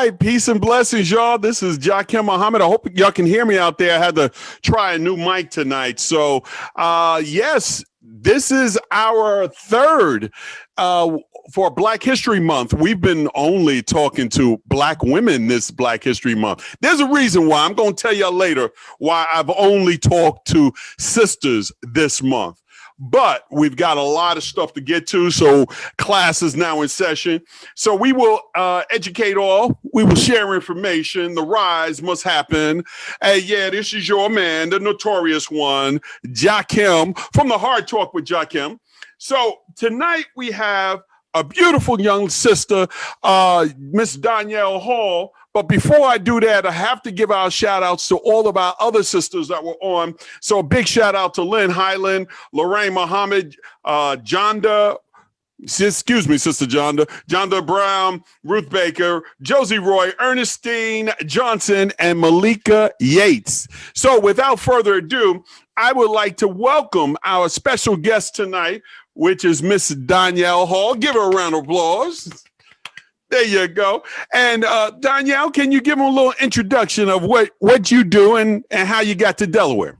right, peace and blessings, y'all. This is Jakim Muhammad. I hope y'all can hear me out there. I had to try a new mic tonight. So, yes, this is our third for Black History Month. We've been only talking to Black women this Black History Month. There's a reason why. I'm going to tell y'all later why I've only talked to sisters this month. But we've got a lot of stuff to get to, so class is now in session. So we will educate all. We will share information. The rise must happen. Hey, yeah, this is your man, the notorious one, Jakim, from the Hard Talk with Jakim. So tonight we have a beautiful young sister, Miss Donyale Hall. But before I do that, I have to give our shout outs to all of our other sisters that were on. So a big shout out to Lynn Highland, Lorraine Muhammad, Jonda, excuse me, Sister Jonda Brown, Ruth Baker, Josie Roy, Ernestine Johnson, and Malika Yates. So without further ado, I would like to welcome our special guest tonight, which is Miss Donyale Hall. Give her a round of applause. There you go. And Donyale, can you give them a little introduction of what you do and how you got to Delaware?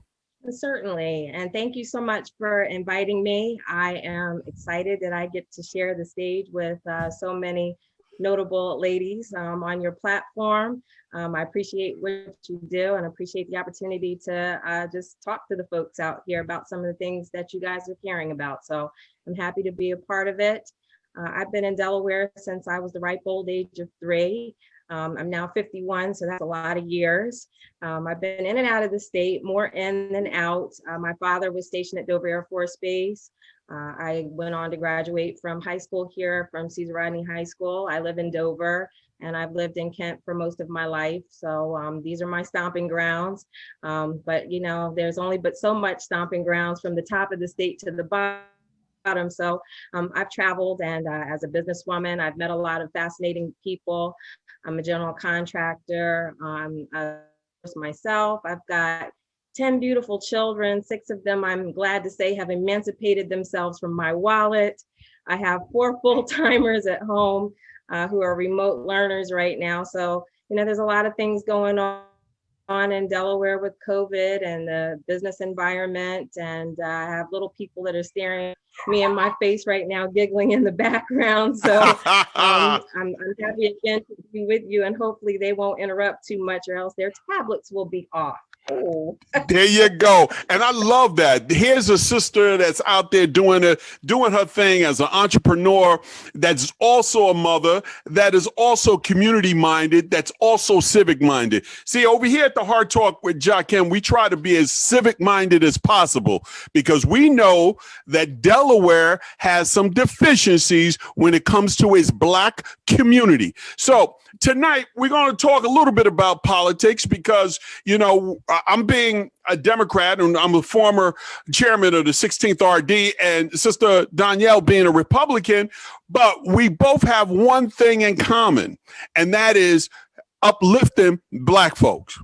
Certainly. And thank you so much for inviting me. I am excited that I get to share the stage with so many notable ladies on your platform. I appreciate what you do and appreciate the opportunity to just talk to the folks out here about some of the things that you guys are caring about. So I'm happy to be a part of it. I've been in Delaware since I was the ripe old age of 3. I'm now 51, so that's a lot of years. I've been in and out of the state, more in than out. My father was stationed at Dover Air Force Base. I went on to graduate from high school here from Cesar Rodney High School. I live in Dover, and I've lived in Kent for most of my life. So these are my stomping grounds. But you know, there's only but so much stomping grounds from the top of the state to the bottom. So I've traveled, and as a businesswoman, I've met a lot of fascinating people. I'm a general contractor. Myself, I've got 10 beautiful children. 6 of them, I'm glad to say, have emancipated themselves from my wallet. I have 4 full-timers at home who are remote learners right now. So, you know, there's a lot of things going on in Delaware with COVID and the business environment. And I have little people that are staring me in my face right now, giggling in the background. So I'm happy again to be with you, and hopefully they won't interrupt too much or else their tablets will be off. Oh. There you go. And I love that. Here's a sister that's out there doing her thing as an entrepreneur, that's also a mother, that is also community minded, that's also civic minded. See, over here at the Hard Talk with Jakim, we try to be as civic minded as possible because we know that Delaware has some deficiencies when it comes to its Black community. So tonight, we're going to talk a little bit about politics because, you know, I'm being a Democrat and I'm a former chairman of the 16th RD, and Sister Donyale being a Republican, but we both have one thing in common, and that is uplifting Black folks.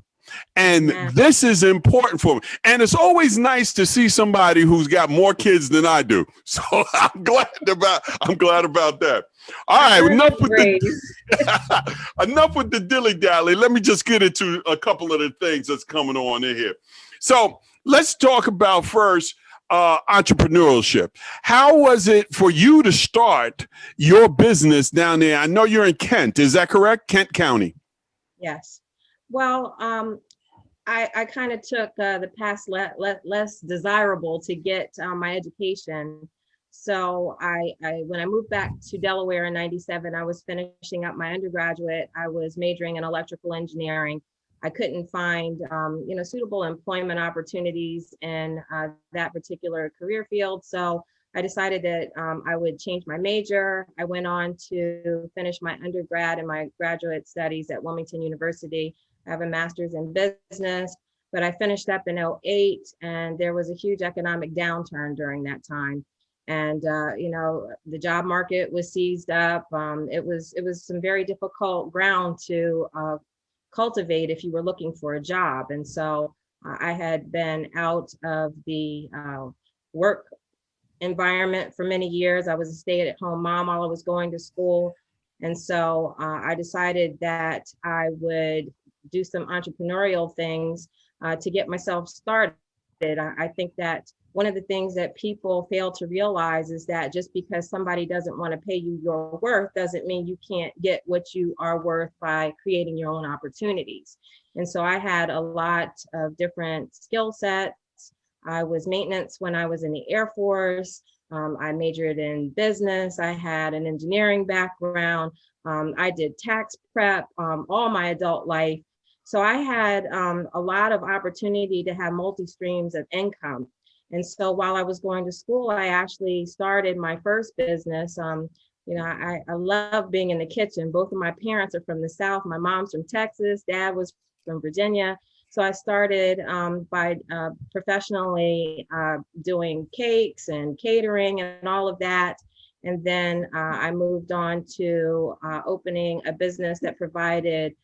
And this is important for me. And it's always nice to see somebody who's got more kids than I do. So I'm glad about that. All right, enough with the dilly-dally. Let me just get into a couple of the things that's coming on in here. So let's talk about first entrepreneurship. How was it for you to start your business down there? I know you're in Kent. Is that correct? Kent County. Yes. Well, I kind of took the path less desirable to get my education. So when I moved back to Delaware in '97, I was finishing up my undergraduate. I was majoring in electrical engineering. I couldn't find suitable employment opportunities in that particular career field. So I decided that I would change my major. I went on to finish my undergrad and my graduate studies at Wilmington University. I have a master's in business, but I finished up in '08, and there was a huge economic downturn during that time. And the job market was seized up. It was some very difficult ground to cultivate if you were looking for a job. And so I had been out of the work environment for many years. I was a stay-at-home mom while I was going to school. And so I decided that I would do some entrepreneurial things to get myself started. I think that one of the things that people fail to realize is that just because somebody doesn't want to pay you your worth doesn't mean you can't get what you are worth by creating your own opportunities. And so I had a lot of different skill sets. I was maintenance when I was in the Air Force. I majored in business. I had an engineering background. I did tax prep all my adult life. So I had a lot of opportunity to have multi streams of income. And so while I was going to school, I actually started my first business. I love being in the kitchen. Both of my parents are from the South. My mom's from Texas. Dad was from Virginia. So I started by professionally doing cakes and catering and all of that. And then I moved on to opening a business that provided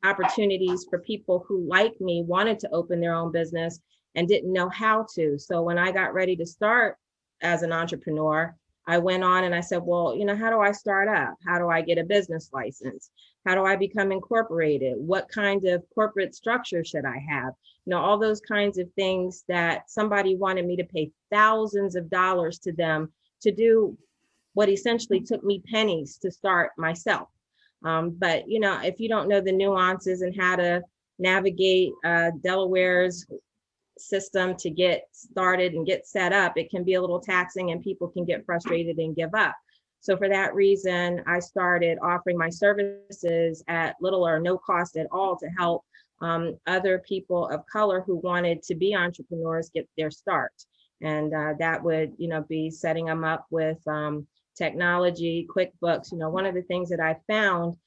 opportunities for people who, like me, wanted to open their own business and didn't know how to. So when I got ready to start as an entrepreneur, I went on and I said, well, how do I start up? How do I get a business license? How do I become incorporated? What kind of corporate structure should I have? All those kinds of things that somebody wanted me to pay thousands of dollars to them to do what essentially took me pennies to start myself. But if you don't know the nuances and how to navigate Delaware's system to get started and get set up, it can be a little taxing and people can get frustrated and give up. So for that reason, I started offering my services at little or no cost at all to help other people of color who wanted to be entrepreneurs get their start. And that would, be setting them up with technology, QuickBooks. One of the things that I found,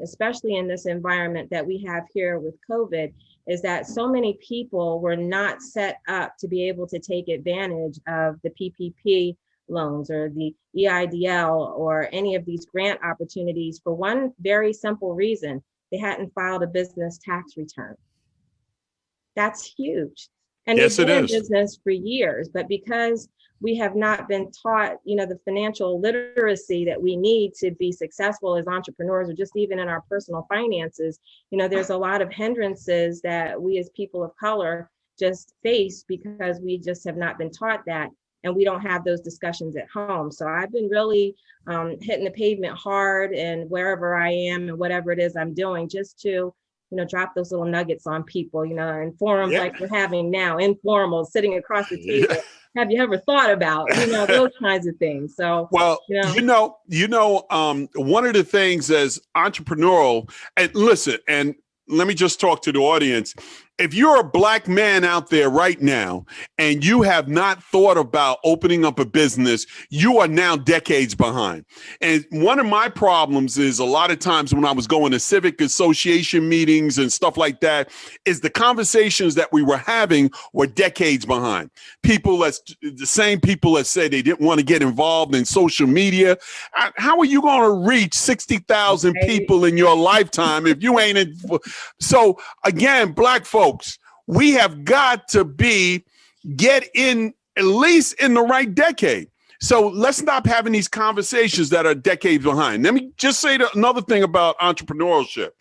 especially in this environment that we have here with COVID, is that so many people were not set up to be able to take advantage of the PPP loans or the EIDL or any of these grant opportunities for one very simple reason: they hadn't filed a business tax return. That's huge. And yes, they've been in is. business for years, but because we have not been taught, the financial literacy that we need to be successful as entrepreneurs, or just even in our personal finances, there's a lot of hindrances that we as people of color just face because we just have not been taught that. And we don't have those discussions at home. So I've been really hitting the pavement hard and wherever I am and whatever it is I'm doing, just to drop those little nuggets on people, in forums like we're having now, informal, sitting across the table. Yeah. Have you ever thought about, those kinds of things? So, well, one of the things as entrepreneurial, and listen, and let me just talk to the audience. If you're a Black man out there right now and you have not thought about opening up a business, you are now decades behind. And one of my problems is a lot of times when I was going to Civic association meetings and stuff like that, is the conversations that we were having were decades behind. The same people that said they didn't want to get involved in social media. How are you going to reach 60,000 people in your lifetime if you ain't in? So again, Black folks, we have got to get in at least in the right decade. So let's stop having these conversations that are decades behind. Let me just say another thing about entrepreneurship.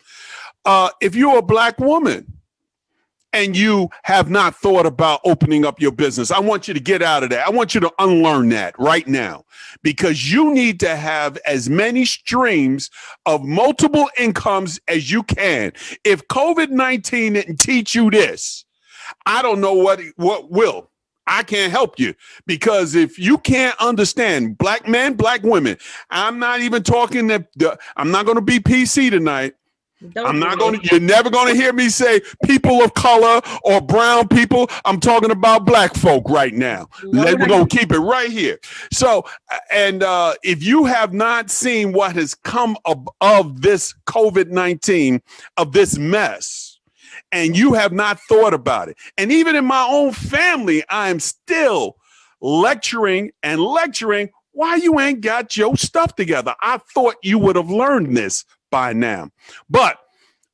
If you're a Black woman and you have not thought about opening up your business, I want you to get out of that. I want you to unlearn that right now, because you need to have as many streams of multiple incomes as you can. If COVID-19 didn't teach you this, I don't know what will. I can't help you, because if you can't understand Black men, Black women, I'm not even talking I'm not going to be PC tonight. You're never going to hear me say people of color or brown people. I'm talking about Black folk right now. We're going to keep it right here. So, and if you have not seen what has come of this COVID-19, of this mess, and you have not thought about it, and even in my own family, I am still lecturing why you ain't got your stuff together. I thought you would have learned this by now. But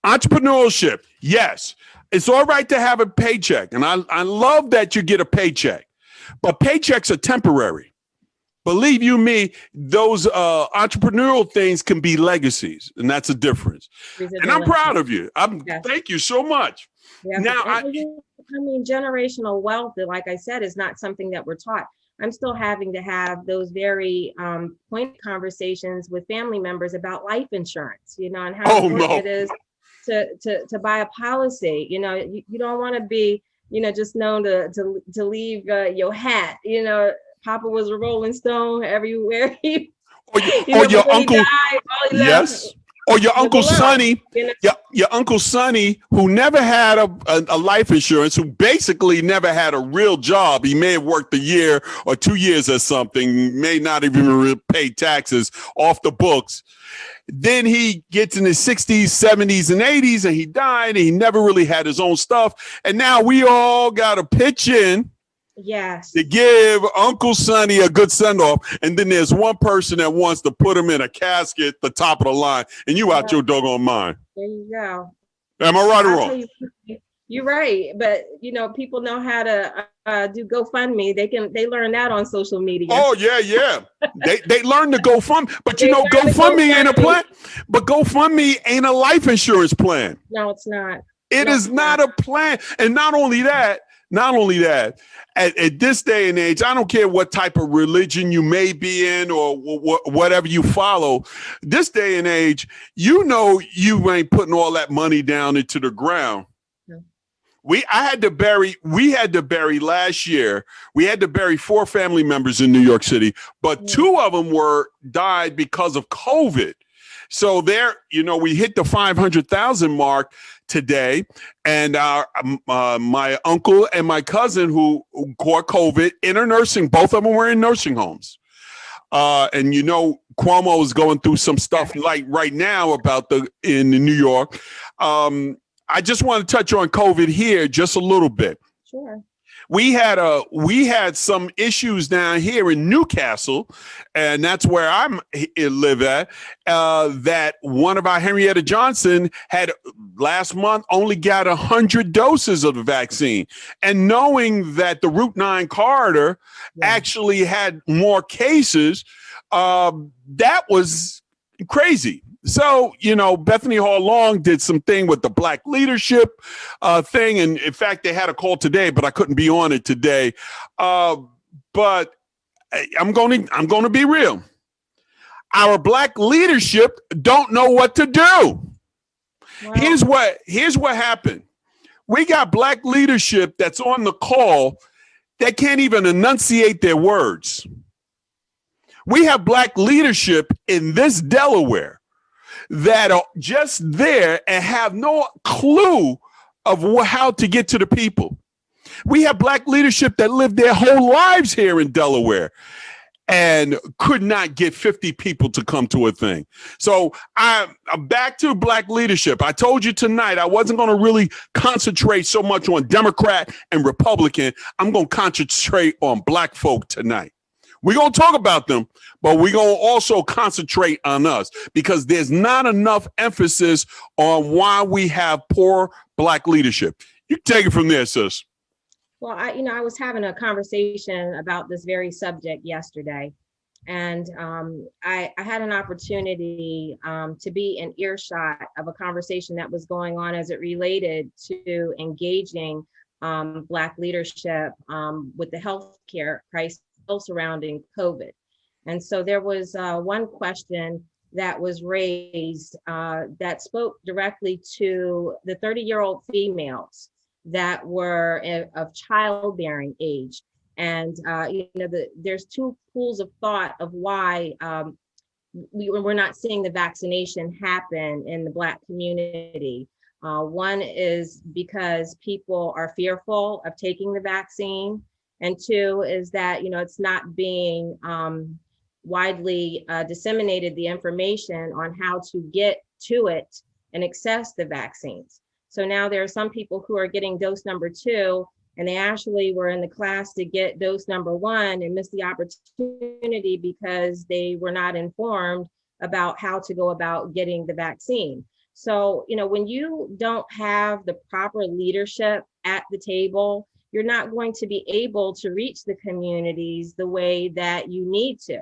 entrepreneurship, yes, it's all right to have a paycheck. And I love that you get a paycheck, but paychecks are temporary. believe you me, those entrepreneurial things can be legacies, and that's a difference. And I'm proud of you. Yes. Thank you so much. Yes. Now, I mean, generational wealth, like I said, is not something that we're taught. I'm still having to have those very pointed conversations with family members about life insurance, you know, and how important it is to buy a policy. You know, you don't want to be, you know, just known to leave your hat. You know, Papa was a Rolling Stone everywhere. Or your uncle. Yes. Or your Uncle Sonny, your Uncle Sonny, who never had a life insurance, who basically never had a real job. He may have worked a year or 2 years or something, may not even pay taxes off the books. Then he gets in his 60s, 70s, and 80s, and he died, and he never really had his own stuff. And now we all got to pitch in. Yes. To give Uncle Sonny a good send-off. And then there's one person that wants to put him in a casket, the top of the line, and you out your doggone mind. There you go. Am I right or wrong? You're right. But, you know, people know how to do GoFundMe. They learn that on social media. Oh, yeah. They learn to GoFundMe. But, you know, GoFundMe ain't a plan. But GoFundMe ain't a life insurance plan. No, it's not. It is not a plan. And not only that, at this day and age, I don't care what type of religion you may be in or whatever you follow, this day and age, you know, you ain't putting all that money down into the ground. No. We had to bury last year, we had to bury 4 family members in New York City, but 2 of them died because of COVID. So there, you know, we hit the 500,000 mark today, and my uncle and my cousin who caught COVID in a nursing, both of them were in nursing homes. And you know, Cuomo is going through some stuff like right now about in New York. I just want to touch on COVID here just a little bit. Sure. We had some issues down here in Newcastle, and that's where I live at, that one of our Henrietta Johnson had last month only got 100 doses of the vaccine. And knowing that the Route 9 corridor actually had more cases, that was crazy. So, you know, Bethany Hall Long did some thing with the Black leadership thing. And in fact, they had a call today, but I couldn't be on it today. But I'm going to be real. Our Black leadership don't know what to do. Wow. Here's what happened. We got Black leadership that's on the call that can't even enunciate their words. We have Black leadership in this Delaware that are just there and have no clue of how to get to the people. We have Black leadership that lived their whole lives here in Delaware and could not get 50 people to come to a thing. So I'm back to Black leadership. I told you tonight I wasn't going to really concentrate so much on Democrat and Republican. I'm going to concentrate on Black folk tonight. We're going to talk about them, but we're going to also concentrate on us because there's not enough emphasis on why we have poor Black leadership. You take it from there, sis. Well, I was having a conversation about this very subject yesterday, and I had an opportunity to be in earshot of a conversation that was going on as it related to engaging Black leadership with the healthcare crisis surrounding COVID. And so there was one question that was raised that spoke directly to the 30-year-old females that were of childbearing age. And there's 2 pools of thought of why we're not seeing the vaccination happen in the Black community. One is because people are fearful of taking the vaccine. And 2 is that, it's not being widely disseminated, the information on how to get to it and access the vaccines. So now there are some people who are getting dose number 2, and they actually were in the class to get dose number 1 and missed the opportunity because they were not informed about how to go about getting the vaccine. So, when you don't have the proper leadership at the table, you're not going to be able to reach the communities the way that you need to.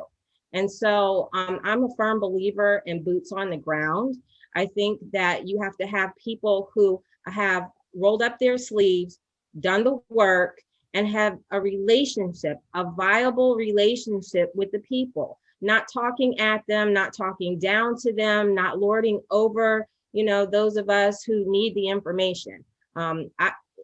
And so I'm a firm believer in boots on the ground. I think that you have to have people who have rolled up their sleeves, done the work, and have a relationship, a viable relationship with the people, not talking at them, not talking down to them, not lording over, those of us who need the information.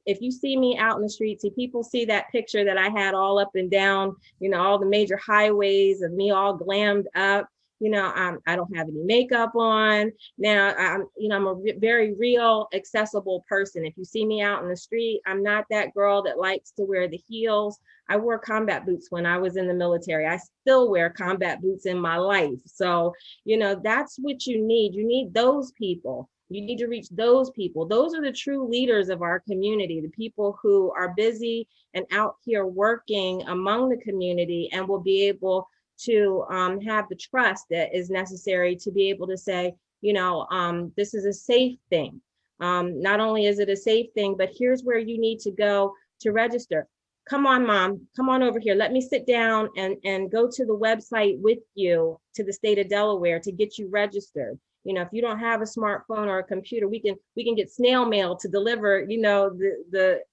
If you see me out in the street, see people see that picture that I had all up and down, all the major highways of me all glammed up. I don't have any makeup on. Now, I'm a very real, accessible person. If you see me out in the street, I'm not that girl that likes to wear the heels. I wore combat boots when I was in the military. I still wear combat boots in my life. So, that's what you need. You need those people. You need to reach those people. Those are the true leaders of our community, the people who are busy and out here working among the community and will be able to have the trust that is necessary to be able to say, this is a safe thing. Not only is it a safe thing, but here's where you need to go to register. Come on, Mom, come on over here. Let me sit down and go to the website with you to the state of Delaware to get you registered. If you don't have a smartphone or a computer, we can get snail mail to deliver, the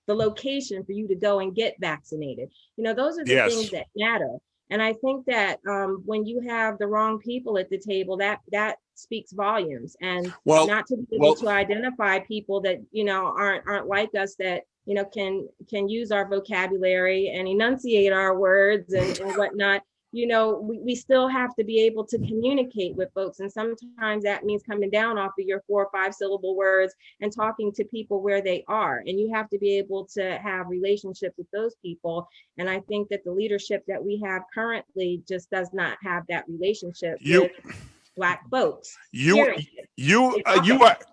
location for you to go and get vaccinated. Those are the things that matter. And I think that when you have the wrong people at the table, that speaks volumes. And not to be able to identify people that aren't like us, that can use our vocabulary and enunciate our words and whatnot. We still have to be able to communicate with folks. And sometimes that means coming down off of your 4 or 5 syllable words and talking to people where they are. And you have to be able to have relationships with those people. And I think that the leadership that we have currently just does not have that relationship with Black folks. You are.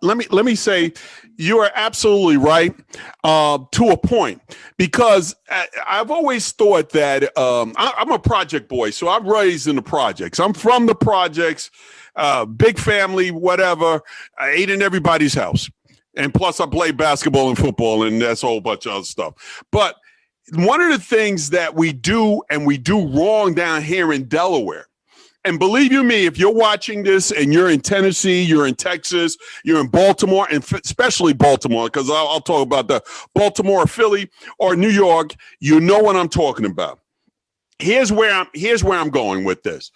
Let me say, you are absolutely right to a point, because I've always thought that I'm a project boy, so I'm raised in the projects. I'm from the projects, big family, whatever. I ate in everybody's house, and plus I play basketball and football, and that's a whole bunch of other stuff. But one of the things that we do wrong down here in Delaware. And believe you me, if you're watching this and you're in Tennessee, you're in Texas, you're in Baltimore, and especially Baltimore, because I'll talk about the Baltimore, Philly, or New York, you know what I'm talking about. Here's where I'm going with this.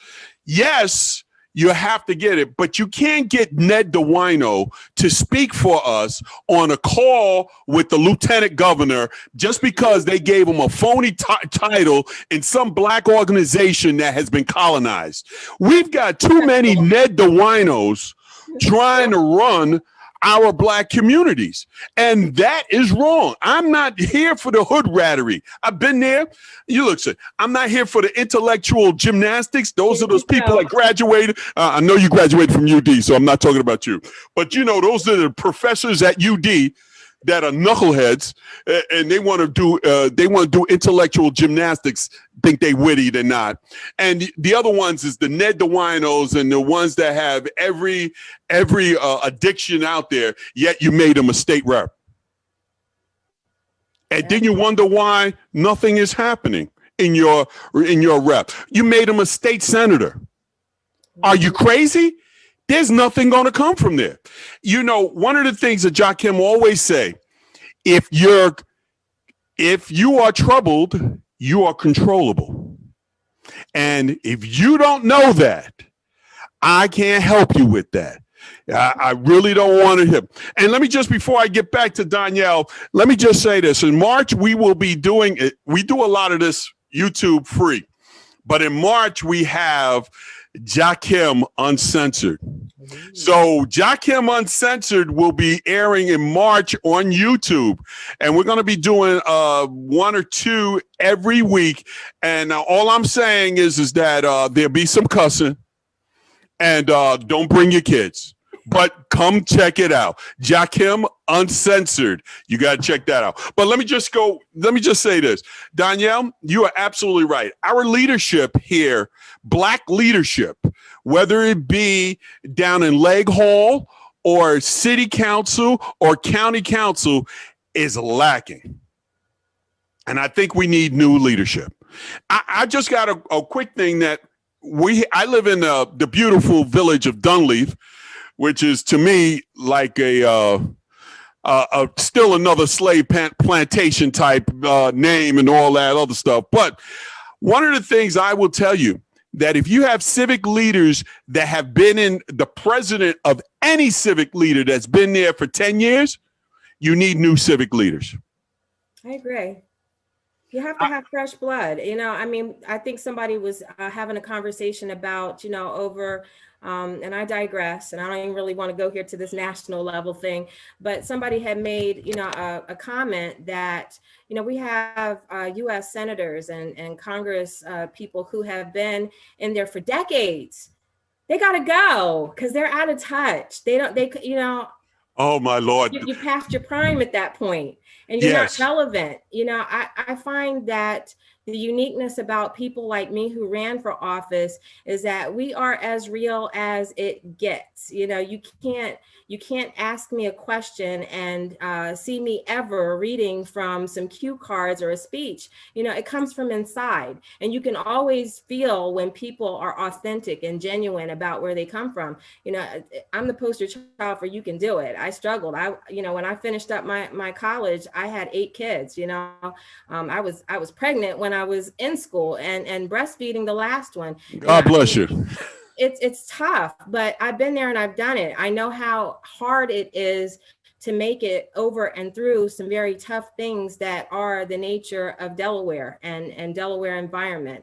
Yes, you have to get it, but you can't get Ned DeWino to speak for us on a call with the lieutenant governor just because they gave him a phony title in some Black organization that has been colonized. We've got too many Ned DeWinos trying to run our Black communities, and that is wrong. I'm not here for the hood rattery. I've been there. You look, I'm not here for the intellectual gymnastics. Those are those people that graduated. I know you graduated from UD, so I'm not talking about you. But those are the professors at UD that are knuckleheads, and they want to do intellectual gymnastics. Think they witty, they're not. And the other ones is the Ned DeWinos and the ones that have every addiction out there. Yet you made them a state rep, and then you wonder why nothing is happening in your rep. You made them a state senator. Are you crazy? There's nothing going to come from there. One of the things that Jakim always say, if you are troubled, you are controllable. And if you don't know that, I can't help you with that. I really don't want to hit. And let me just, before I get back to Donyale, let me just say this. In March, we will be doing it. We do a lot of this YouTube free. But in March, we have Jakim Uncensored. So Jakim Uncensored will be airing in March on YouTube, and we're going to be doing 1 or 2 every week. And all I'm saying is that there'll be some cussing, and don't bring your kids. But come check it out. Jakim Uncensored. You got to check that out. But let me just say this. Donyale, you are absolutely right. Our leadership here, Black leadership, whether it be down in Leg Hall or city council or county council, is lacking. And I think we need new leadership. I just got a quick thing that I live in the beautiful village of Dunleaf, which is to me like still another slave plantation type name and all that other stuff. But one of the things I will tell you, that if you have civic leaders that have been in, the president of any civic leader that's been there for 10 years, you need new civic leaders. I agree. You have to have fresh blood. I mean, I think somebody was having a conversation about, over, and I digress, and I don't even really want to go here to this national level thing, but somebody had made, a comment that, we have US senators and Congress people who have been in there for decades. They got to go because they're out of touch. Oh my Lord. You passed your prime at that point and you're not relevant. I find that the uniqueness about people like me who ran for office is that we are as real as it gets. You can't ask me a question and see me ever reading from some cue cards or a speech. It comes from inside, and you can always feel when people are authentic and genuine about where they come from. I'm the poster child for you can do it. I struggled. When I finished up my college, I had 8 kids. I was pregnant when I was in school and breastfeeding the last one. God bless you. It's tough, but I've been there and I've done it. I know how hard it is to make it over and through some very tough things that are the nature of Delaware and Delaware environment.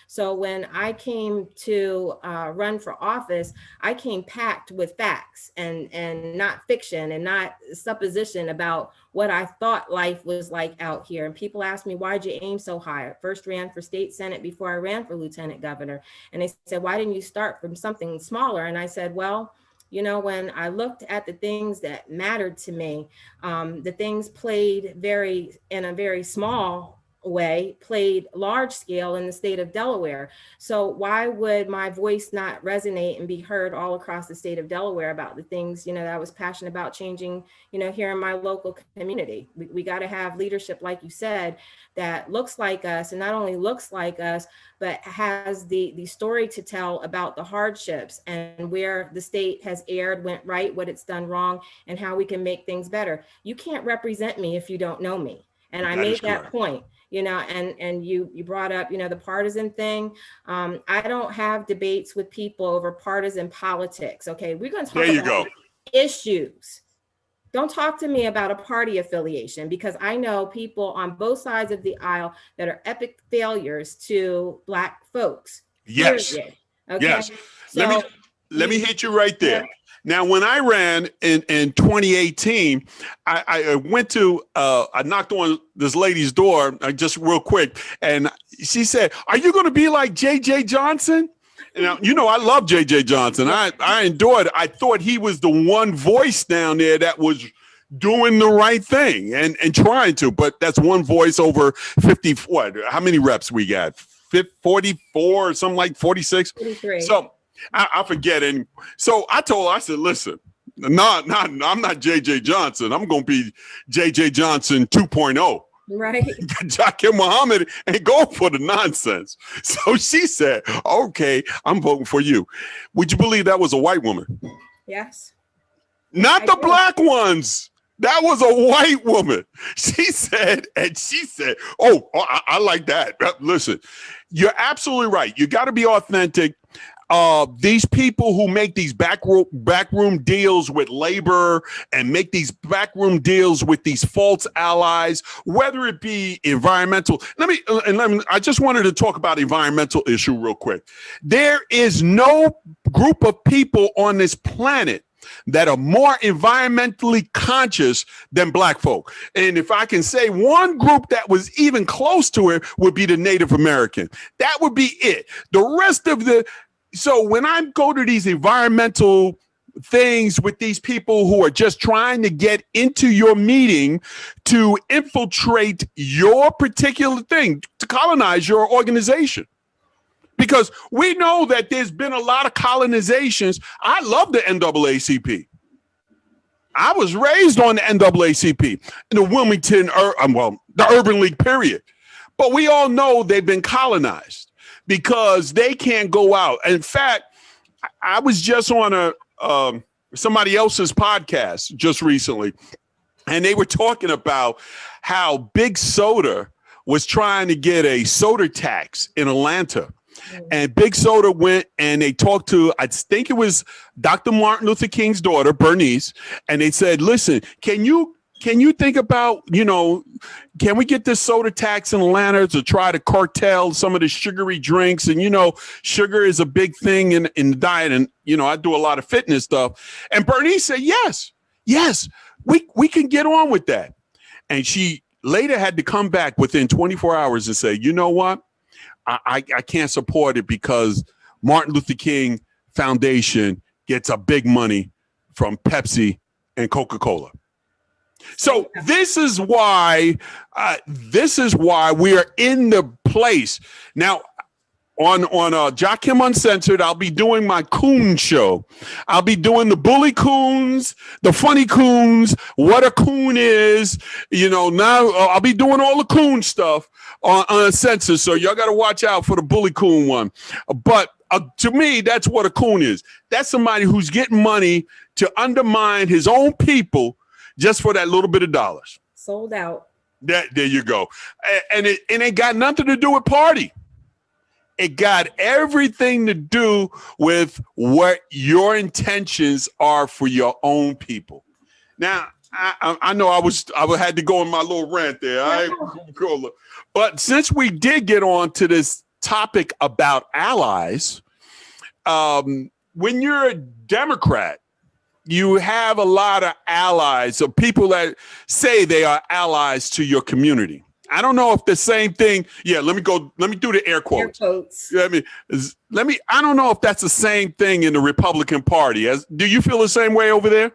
So when I came to run for office, I came packed with facts and not fiction and not supposition about what I thought life was like out here. And people ask me, why'd you aim so high? I first ran for state senate before I ran for lieutenant governor. And they said, why didn't you start from something smaller? And I said, well, when I looked at the things that mattered to me, the things played in a very small way, played large scale in the state of Delaware. So why would my voice not resonate and be heard all across the state of Delaware about the things, that I was passionate about changing, here in my local community? We got to have leadership, like you said, that looks like us, and not only looks like us, but has the story to tell about the hardships and where the state has erred, went right, what it's done wrong, and how we can make things better. You can't represent me if you don't know me. And I made that point. And you brought up, the partisan thing. I don't have debates with people over partisan politics. Okay, we're going to talk about issues. Don't talk to me about a party affiliation, because I know people on both sides of the aisle that are epic failures to Black folks. Yes. Okay? Yes. So, let me hit you right there. Yeah. Now, when I ran in 2018, I went to, I knocked on this lady's door just real quick. And she said, are you going to be like J.J. Johnson? And I love J.J. Johnson. I enjoyed it. I thought he was the one voice down there that was doing the right thing and trying to. But that's one voice over 50. How many reps we got? 44 or something like 46? 43. So I forget. And so I said, listen, no, I'm not J.J. Johnson. I'm going to be J.J. Johnson 2.0. Right. Jakim Muhammad ain't going for the nonsense. So she said, okay, I'm voting for you. Would you believe that was a white woman? Yes. Not the Black ones. That was a white woman. She said, oh, I like that. Listen, you're absolutely right. You got to be authentic. These people who make these backroom deals with labor and make these backroom deals with these false allies, whether it be environmental. I just wanted to talk about environmental issue real quick. There is no group of people on this planet that are more environmentally conscious than Black folk. And if I can say one group that was even close to it would be the Native American. That would be it. The rest of so when I go to these environmental things with these people who are just trying to get into your meeting to infiltrate your particular thing, to colonize your organization. Because we know that there's been a lot of colonizations. I love the NAACP. I was raised on the NAACP, in the Wilmington, the Urban League, period. But we all know they've been colonized because they can't go out. In fact, I was just on somebody else's podcast just recently, and they were talking about how Big Soda was trying to get a soda tax in Atlanta. And Big Soda went and they talked to, I think it was Dr. Martin Luther King's daughter, Bernice, and they said, listen, can you think about, can we get this soda tax in Atlanta to try to cartel some of the sugary drinks? And, sugar is a big thing in the diet. And, I do a lot of fitness stuff. And Bernice said, yes, we can get on with that. And she later had to come back within 24 hours and say, you know what? I can't support it because Martin Luther King Foundation gets a big money from Pepsi and Coca-Cola. So this is why we are in the place now. On Jakim Uncensored, I'll be doing my coon show. I'll be doing the bully coons, the funny coons, what a coon is. Now I'll be doing all the coon stuff on Uncensored. So y'all got to watch out for the bully coon one. But to me, that's what a coon is. That's somebody who's getting money to undermine his own people just for that little bit of dollars. Sold out. There you go. And it ain't got nothing to do with party. It got everything to do with what your intentions are for your own people. Now, I know I had to go on my little rant there. But since we did get on to this topic about allies, when you're a Democrat, you have a lot of allies, of people that say they are allies to your community. I don't know if the same thing. Yeah, let me do the air quotes. Air quotes. I don't know if that's the same thing in the Republican Party. Do you feel the same way over there?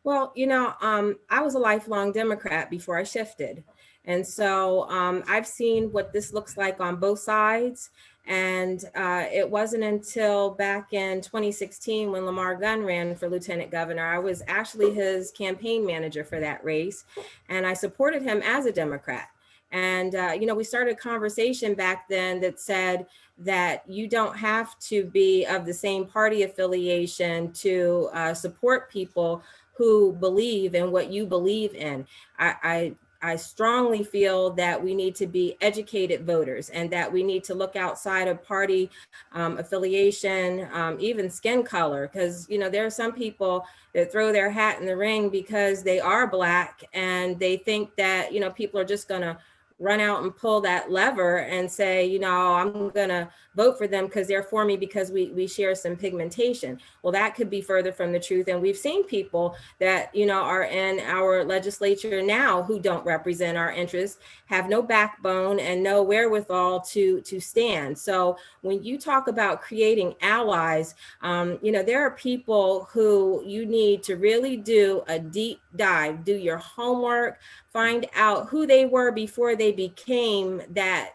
Well, I was a lifelong Democrat before I shifted. And so I've seen what this looks like on both sides. And it wasn't until back in 2016 when Lamar Gunn ran for lieutenant governor, I was actually his campaign manager for that race. And I supported him as a Democrat. And, we started a conversation back then that said that you don't have to be of the same party affiliation to support people who believe in what you believe in. I strongly feel that we need to be educated voters and that we need to look outside of party affiliation, even skin color, because, there are some people that throw their hat in the ring because they are Black and they think that, people are just going to run out and pull that lever and say, I'm going to vote for them because they're for me because we share some pigmentation. Well, that could be further from the truth. And we've seen people that, are in our legislature now who don't represent our interests, have no backbone and no wherewithal to stand. So when you talk about creating allies, there are people who you need to really do a deep dive, do your homework, find out who they were before they became that,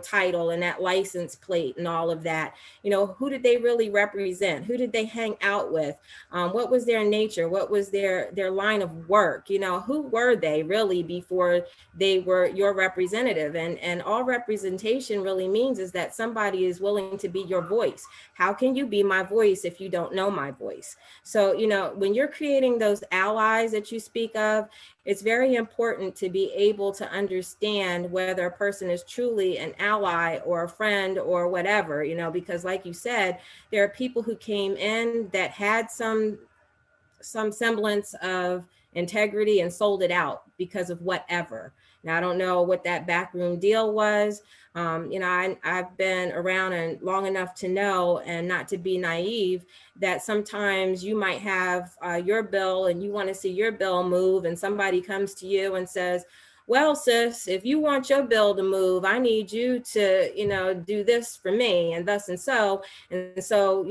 title and that license plate and all of that. Who did they really represent? Who did they hang out with? What was their nature? What was their line of work? Who were they really before they were your representative? And all representation really means is that somebody is willing to be your voice. How can you be my voice if you don't know my voice? So, when you're creating those allies that you speak of, it's very important to be able to understand whether a person is truly an ally or a friend or whatever, because like you said, there are people who came in that had some semblance of integrity and sold it out because of whatever. Now, I don't know what that backroom deal was. I've been around and long enough to know and not to be naive that sometimes you might have your bill and you want to see your bill move and somebody comes to you and says, well, sis, if you want your bill to move, I need you to, do this for me and thus and so. And so,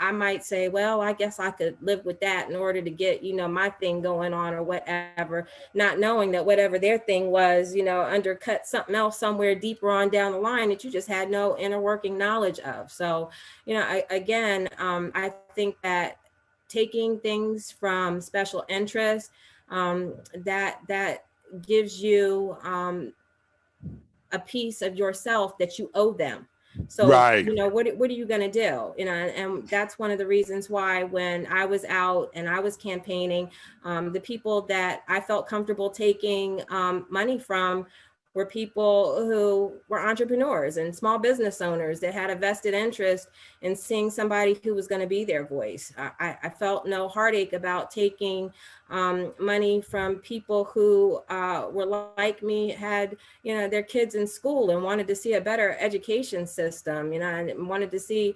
I might say, well, I guess I could live with that in order to get, my thing going on or whatever, not knowing that whatever their thing was, undercut something else somewhere deeper on down the line that you just had no inner working knowledge of. So, I think that taking things from special interest, that gives you a piece of yourself that you owe them. So, Right. what are you going to do? And that's one of the reasons why when I was out and I was campaigning, the people that I felt comfortable taking money from were people who were entrepreneurs and small business owners that had a vested interest in seeing somebody who was going to be their voice. I felt no heartache about taking money from people who were like me, had their kids in school and wanted to see a better education system, and wanted to see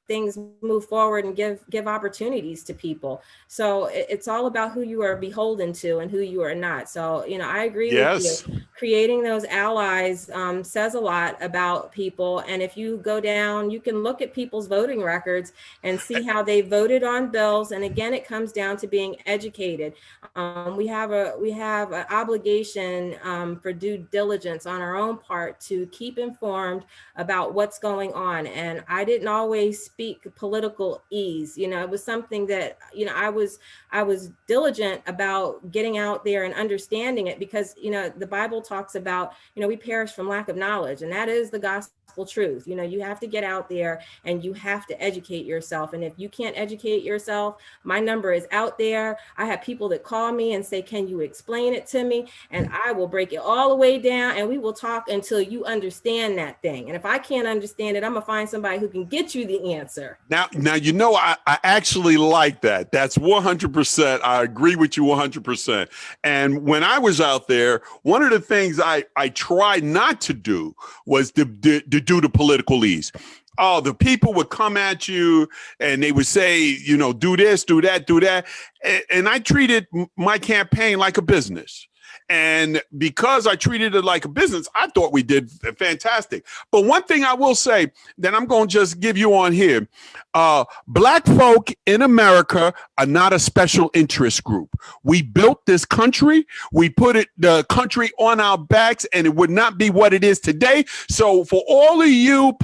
things move forward and give opportunities to people. So it's all about who you are beholden to and who you are not. So I agree with you. Yes. Creating those allies says a lot about people. And if you go down, you can look at people's voting records and see how they voted on bills. And again, it comes down to being educated. We have an obligation for due diligence on our own part to keep informed about what's going on. And I didn't always speak political ease. It was something that I was diligent about getting out there and understanding it, because the Bible talks about we perish from lack of knowledge, and that is the gospel truth. You have to get out there and you have to educate yourself. And if you can't educate yourself, my number is out there. I have people that call me and say, can you explain it to me? And I will break it all the way down, and we will talk until you understand that thing. And if I can't understand it, I'm gonna find somebody who can get you the answer. Now, I actually like that. That's 100%. I agree with you 100%. And when I was out there, one of the things I tried not to do was to do the political ease. Oh, the people would come at you and they would say, do this, do that, do that. And I treated my campaign like a business. And because I treated it like a business, I thought we did fantastic. But one thing I will say that I'm going to just give you on here, Black folk in America are not a special interest group. We built this country. We put the country on our backs, and it would not be what it is today. So for all of you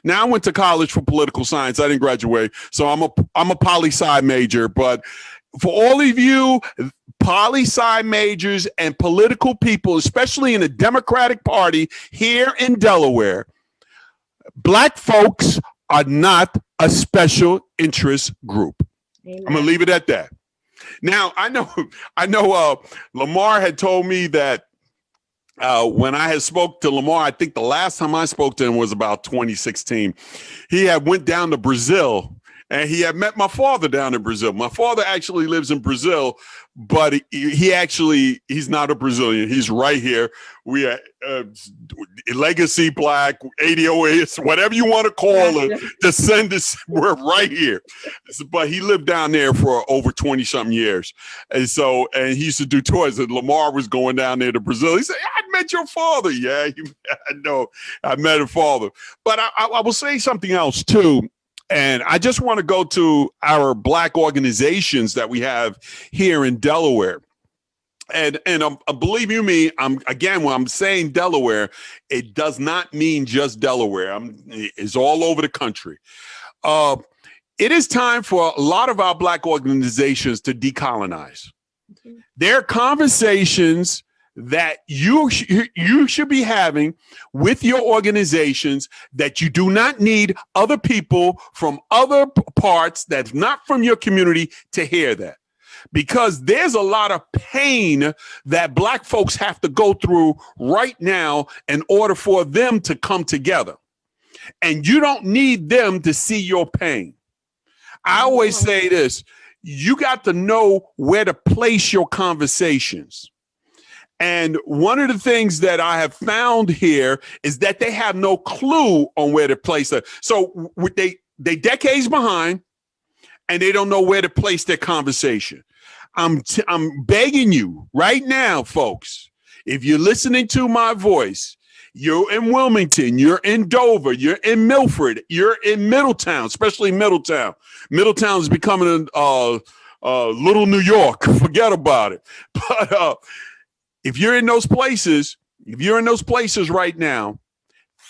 now I went to college for political science. I didn't graduate. So I'm a poli-sci major, but for all of you poli-sci majors and political people, especially in the Democratic Party here in Delaware, Black folks are not a special interest group. Amen. I'm going to leave it at that. Now, I know Lamar had told me that when I had spoke to Lamar, I think the last time I spoke to him was about 2016. He had went down to Brazil, and he had met my father down in Brazil. My father actually lives in Brazil, but he's not a Brazilian. He's right here. We are legacy Black, ADOS, whatever you want to call it, descendants. We're right here. But he lived down there for over 20 something years. And he used to do tours, and Lamar was going down there to Brazil. He said, I met your father. Yeah, I know. I met his father. But I will say something else too. And I just want to go to our Black organizations that we have here in Delaware. And believe you me, when I'm saying Delaware, it does not mean just Delaware. It's all over the country. It is time for a lot of our Black organizations to decolonize. Okay. There are conversations that you should be having with your organizations that you do not need other people from other parts that's not from your community to hear that. Because there's a lot of pain that Black folks have to go through right now in order for them to come together. And you don't need them to see your pain. I always say this, you got to know where to place your conversations. And one of the things that I have found here is that they have no clue on where to place it. So they decades behind, and they don't know where to place their conversation. I'm begging you right now, folks, if you're listening to my voice, you're in Wilmington, you're in Dover, you're in Milford, you're in Middletown, especially Middletown. Middletown is becoming a little New York. Forget about it. But if you're in those places right now,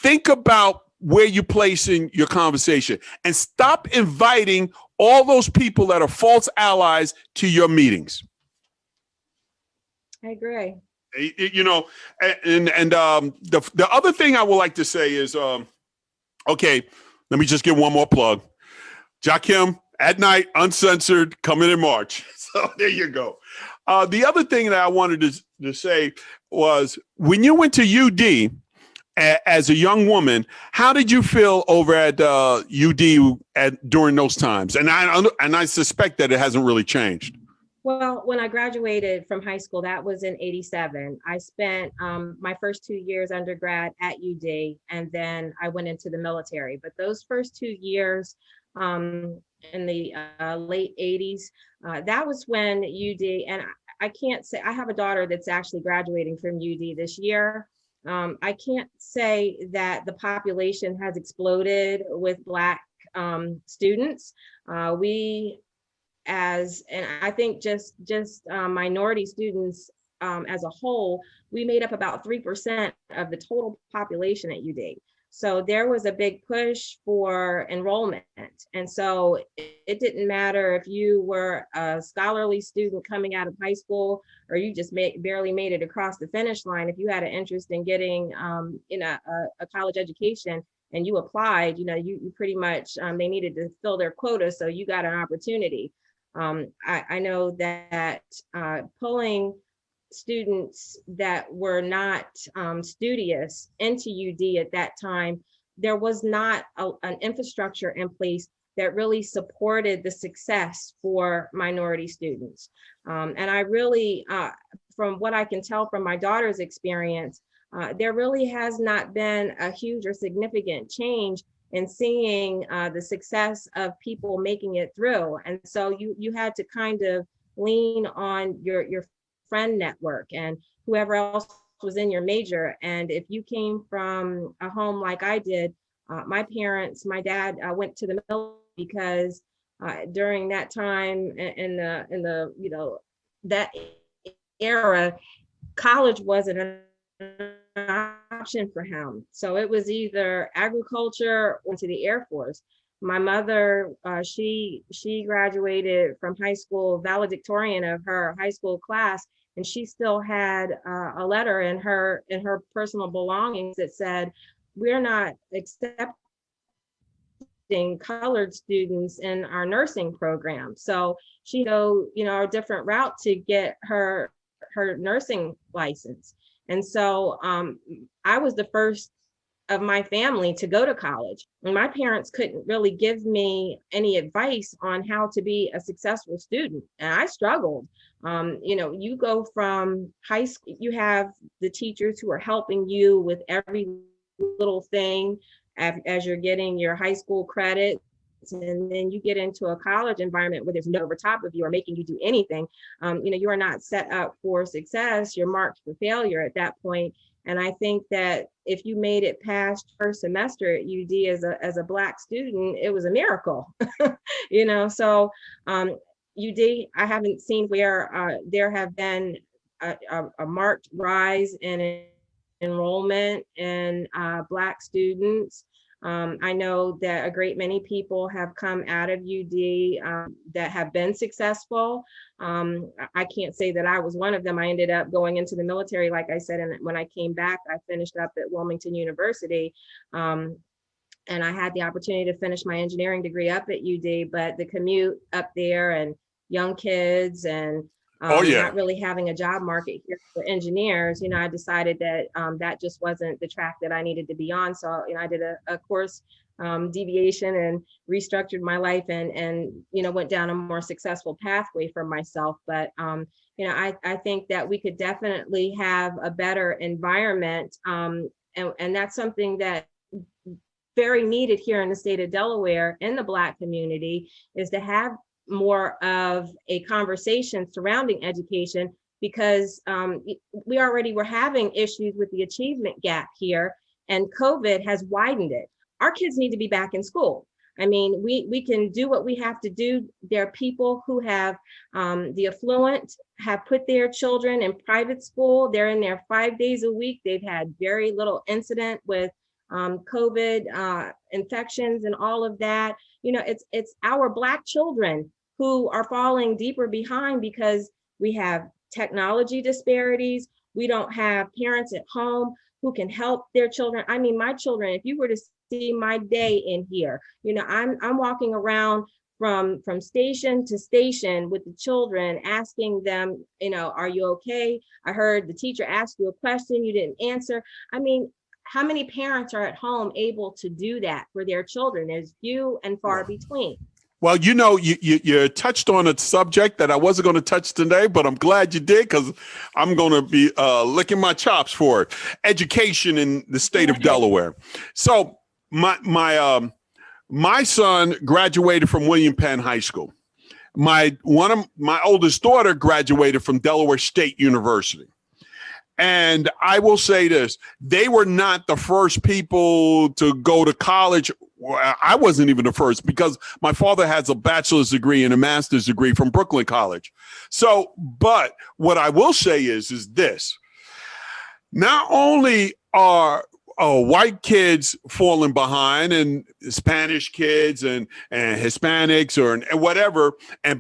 think about where you're placing your conversation and stop inviting all those people that are false allies to your meetings. I agree. You know, the other thing I would like to say is, okay, let me just give one more plug. Jakim at night, uncensored, coming in March. So there you go. The other thing that I wanted to say was, when you went to UD as a young woman, how did you feel over at UD during those times? And I suspect that it hasn't really changed. Well, when I graduated from high school, that was in '87. I spent my first 2 years undergrad at UD, and then I went into the military. But those first 2 years in the late '80s, that was when UD, and I can't say, I have a daughter that's actually graduating from UD this year. I can't say that the population has exploded with Black students. And I think just minority students as a whole, we made up about 3% of the total population at UD. So there was a big push for enrollment. And so it didn't matter if you were a scholarly student coming out of high school, or you just barely made it across the finish line. If you had an interest in getting a college education and you applied, you pretty much, they needed to fill their quota, so you got an opportunity. I know that pulling students that were not studious into UD at that time, there was not an infrastructure in place that really supported the success for minority students. And I really, from what I can tell from my daughter's experience, there really has not been a huge or significant change in seeing the success of people making it through. And so you had to kind of lean on your friend network and whoever else was in your major. And if you came from a home like I did, my dad went to the military because during that time in the that era, college wasn't an option for him. So it was either agriculture or to the Air Force. My mother, she graduated from high school, valedictorian of her high school class, and she still had a letter in her personal belongings that said, "We're not accepting colored students in our nursing program." So she go, a different route to get her nursing license. And so I was the first of my family to go to college. And my parents couldn't really give me any advice on how to be a successful student. And I struggled. You go from high school, you have the teachers who are helping you with every little thing as you're getting your high school credits. And then you get into a college environment where there's no over top of you or making you do anything. You are not set up for success. You're marked for failure at that point. And I think that if you made it past first semester at UD as a Black student, it was a miracle. So UD, I haven't seen where there have been a marked rise in enrollment in Black students. I know that a great many people have come out of UD that have been successful. I can't say that I was one of them. I ended up going into the military, like I said, and when I came back, I finished up at Wilmington University. And I had the opportunity to finish my engineering degree up at UD, but the commute up there and young kids and not really having a job market here for engineers, I decided that that just wasn't the track that I needed to be on. So, I did a course deviation and restructured my life and went down a more successful pathway for myself. But, I think that we could definitely have a better environment. And that's something that very needed here in the state of Delaware in the Black community, is to have more of a conversation surrounding education, because we already were having issues with the achievement gap here, and COVID has widened it. Our kids need to be back in school. I mean, we can do what we have to do. There are people who have the affluent have put their children in private school. They're in there 5 days a week. They've had very little incident with COVID infections and all of that. It's our Black children who are falling deeper behind because we have technology disparities. We don't have parents at home who can help their children. I mean, my children, if you were to see my day in here, I'm walking around from station to station with the children, asking them, are you okay? I heard the teacher ask you a question, you didn't answer. I mean, how many parents are at home able to do that for their children? There's few and far between. Well, you touched on a subject that I wasn't going to touch today, but I'm glad you did, because I'm going to be licking my chops for it. Education in the state of Delaware. So my son graduated from William Penn High School. One of my oldest daughter graduated from Delaware State University. And I will say this, they were not the first people to go to college. I wasn't even the first, because my father has a bachelor's degree and a master's degree from Brooklyn College. So, but what I will say is this, not only are white kids falling behind, and Spanish kids and Hispanics or whatever,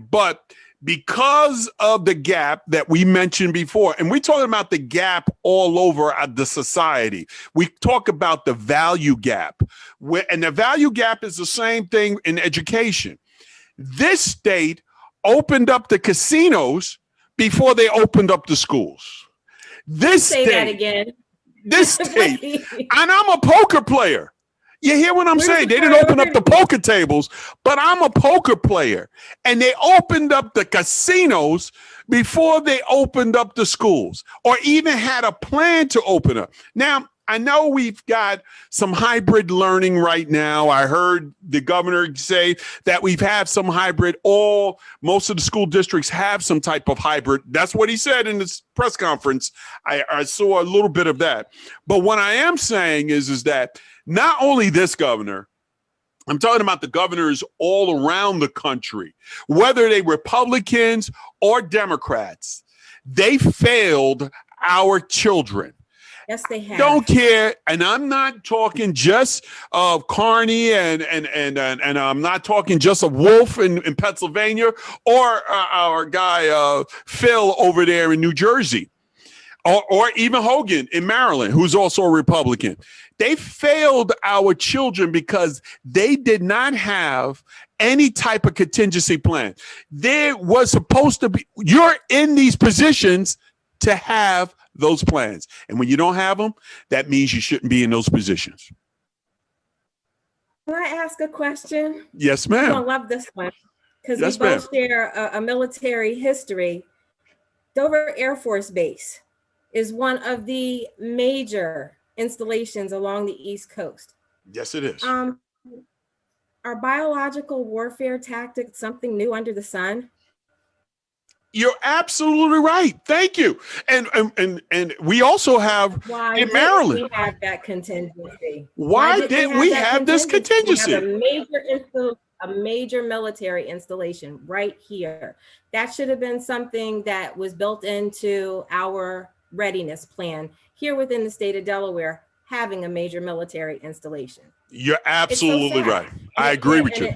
but because of the gap that we mentioned before, and we're talking about the gap all over the society. We talk about the value gap, and the value gap is the same thing in education. This state opened up the casinos before they opened up the schools. Say that again. This state, and I'm a poker player. You hear what I'm saying? They didn't open up the poker tables, but I'm a poker player. And they opened up the casinos before they opened up the schools, or even had a plan to open up. Now, I know we've got some hybrid learning right now. I heard the governor say that we've had some hybrid. Most of the school districts have some type of hybrid. That's what he said in this press conference. I saw a little bit of that. But what I am saying is that not only this governor, I'm talking about the governors all around the country, whether they Republicans or Democrats, they failed our children. Yes, they have. Don't care, and I'm not talking just of Carney, and I'm not talking just of Wolf in Pennsylvania, or our guy Phil over there in New Jersey, or even Hogan in Maryland, who's also a Republican. They failed our children because they did not have any type of contingency plan. There was supposed to be, you're in these positions to have those plans. And when you don't have them, that means you shouldn't be in those positions. Can I ask a question? Yes, ma'am. I love this one, because we both share a military history. Dover Air Force Base is one of the major installations along the East Coast. Yes, it is. Are biological warfare tactics something new under the sun? You're absolutely right. Thank you. And we also have in Maryland. We have that contingency. Why didn't we have this contingency? We have a major military installation right here. That should have been something that was built into our readiness plan here within the state of Delaware, having a major military installation. You're absolutely right. I agree with you.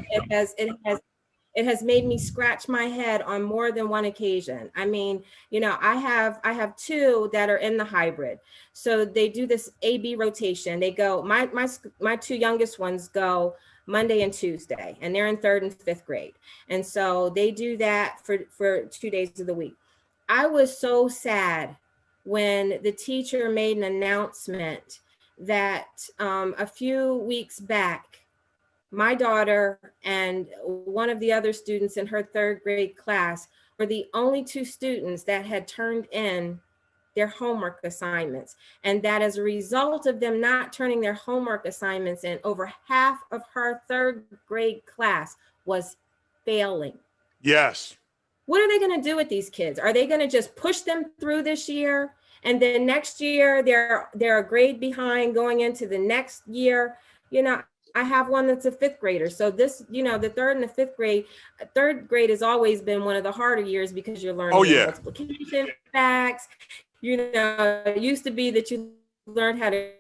It has made me scratch my head on more than one occasion. I mean, I have two that are in the hybrid. So they do this AB rotation. They go, my two youngest ones go Monday and Tuesday, and they're in 3rd and 5th grade. And so they do that for 2 days of the week. I was so sad when the teacher made an announcement that a few weeks back, my daughter and one of the other students in her 3rd grade class were the only 2 students that had turned in their homework assignments. And that as a result of them not turning their homework assignments in, over half of her 3rd grade class was failing. Yes. What are they going to do with these kids? Are they going to just push them through this year? And then next year they're a grade behind going into the next year? I have one that's a 5th grader. So this, the 3rd and the 5th grade, 3rd grade has always been one of the harder years because you're learning multiplication facts. It used to be that you learned how to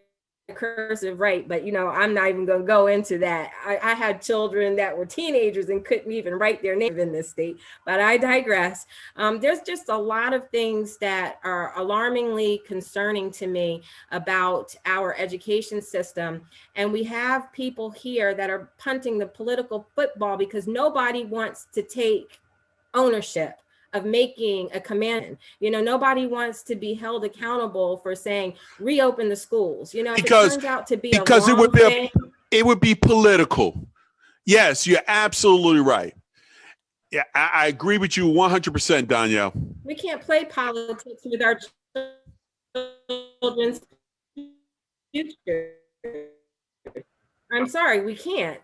cursive right, but I'm not even going to go into that. I had children that were teenagers and couldn't even write their name in this state, but I digress. There's just a lot of things that are alarmingly concerning to me about our education system. And we have people here that are punting the political football because nobody wants to take ownership of making a command. Nobody wants to be held accountable for saying reopen the schools. If it turns out to be a wrong thing, it would be political. Yes, you're absolutely right. Yeah, I agree with you 100%, Donyale. We can't play politics with our children's future. I'm sorry, we can't.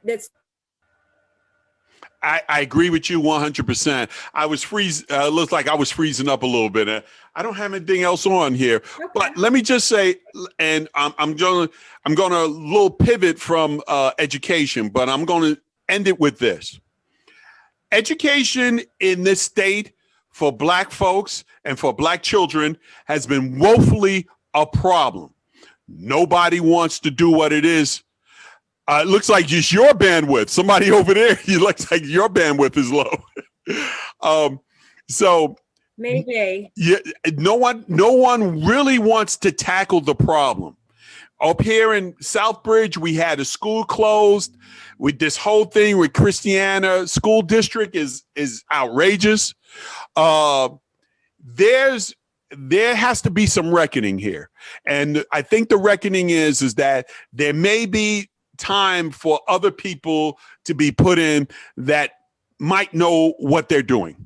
I agree with you 100%. I was looks like I was freezing up a little bit. I don't have anything else on here, but let me just say, and I'm gonna little pivot from education, but I'm gonna end it with this. Education in this state for Black folks and for Black children has been woefully a problem. Nobody wants to do what it is. It looks like just your bandwidth. Somebody over there, it looks like your bandwidth is low. So maybe no one really wants to tackle the problem. Up here in Southbridge, we had a school closed. With this whole thing with Christiana School District is outrageous. There has to be some reckoning here, and I think the reckoning is that there may be time for other people to be put in that might know what they're doing.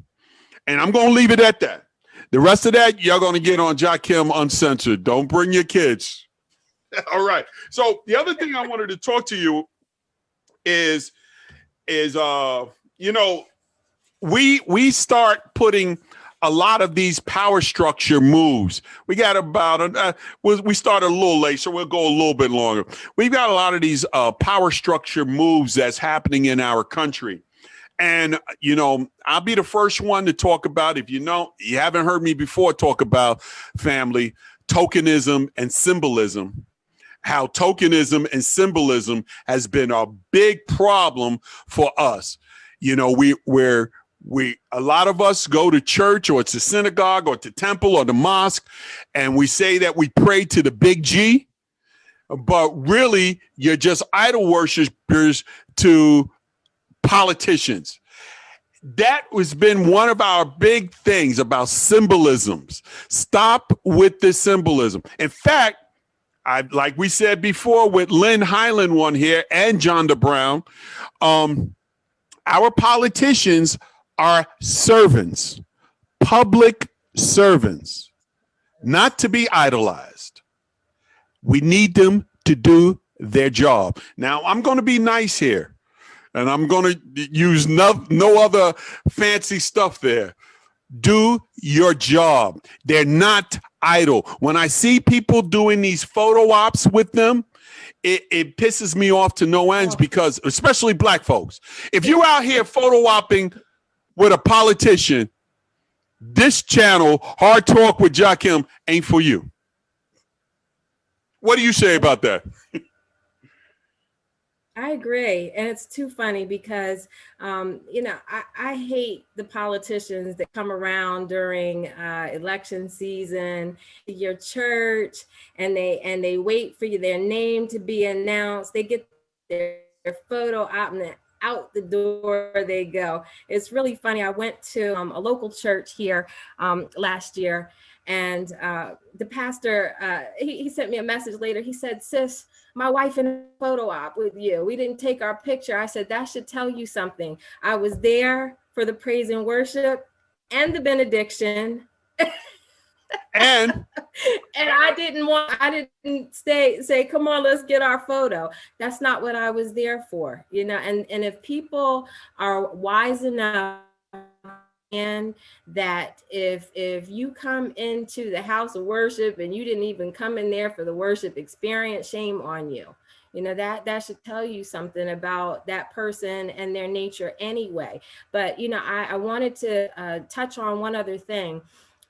And I'm going to leave it at that. The rest of that, you're going to get on Jakim Uncensored. Don't bring your kids. All right. So the other thing I wanted to talk to you is we start putting a lot of these power structure moves. We got about we started a little late, so we'll go a little bit longer. We've got a lot of these power structure moves that's happening in our country. And, I'll be the first one to talk about, if you haven't heard me before talk about, family, tokenism and symbolism. How tokenism and symbolism has been a big problem for us. A lot of us go to church or to synagogue or to temple or the mosque, and we say that we pray to the big G, but really you're just idol worshipers to politicians. That has been one of our big things about symbolisms. Stop with this symbolism. In fact, like we said before with Lynn Highland one here and John DeBrown, our politicians are servants, public servants, not to be idolized. We need them to do their job. Now, I'm going to be nice here, and I'm going to use no other fancy stuff there. Do your job. They're not idle. When I see people doing these photo ops with them, it pisses me off to no ends, because especially Black folks, if you're out here photo opping with a politician, this channel, Hard Talk with Jakim, ain't for you. What do you say about that? I agree. And it's too funny because, I hate the politicians that come around during election season, your church, and they wait for their name to be announced. They get their photo op and out the door they go. It's really funny. I went to a local church here last year, and the pastor, he sent me a message later. He said, "Sis, my wife in a photo op with you. We didn't take our picture." I said, "That should tell you something. I was there for the praise and worship and the benediction." And I didn't say, "Come on, let's get our photo." That's not what I was there for, and if people are wise enough, and that if you come into the house of worship and you didn't even come in there for the worship experience, shame on you. That should tell you something about that person and their nature anyway. But I wanted to touch on one other thing.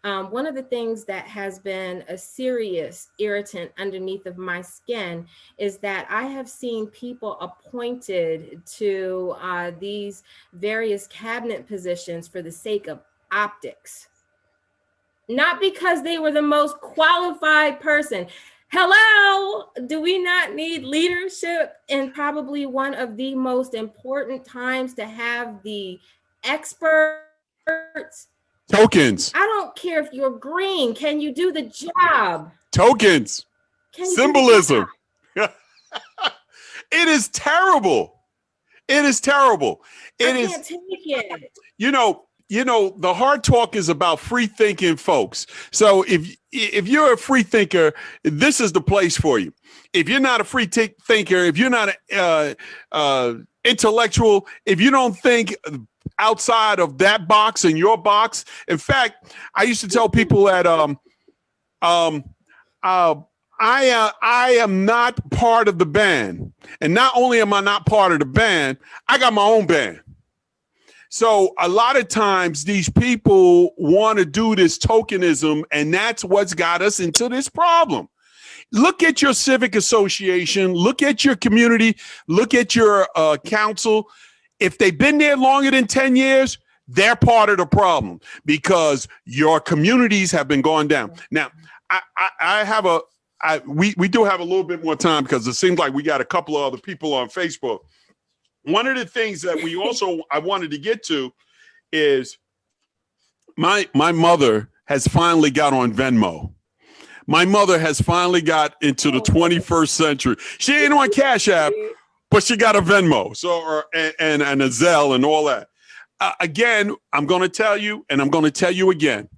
One of the things that has been a serious irritant underneath of my skin is that I have seen people appointed to these various cabinet positions for the sake of optics, not because they were the most qualified person. Hello, do we not need leadership in probably one of the most important times to have the experts? Tokens. I don't care if you're green. Can you do the job? Tokens. Can you Symbolism. It is terrible. It is terrible. I can't take it. You know, the hard talk is about free thinking folks. So if you're a free thinker, this is the place for you. If you're not a free thinker, if you're not intellectual, if you don't think outside of that box and your box. In fact, I used to tell people that I am not part of the band. And not only am I not part of the band, I got my own band. So a lot of times these people want to do this tokenism, and that's what's got us into this problem. Look at your civic association, look at your community, look at your council. If they've been there longer than 10 years, they're part of the problem because your communities have been going down. Now, we do have a little bit more time because it seems like we got a couple of other people on Facebook. One of the things that I wanted to get to is my mother has finally got on Venmo. My mother has finally got into the 21st century. She ain't on Cash App, but she got a Venmo, and a Zelle and all that. Again, I'm going to tell you, and I'm going to tell you again.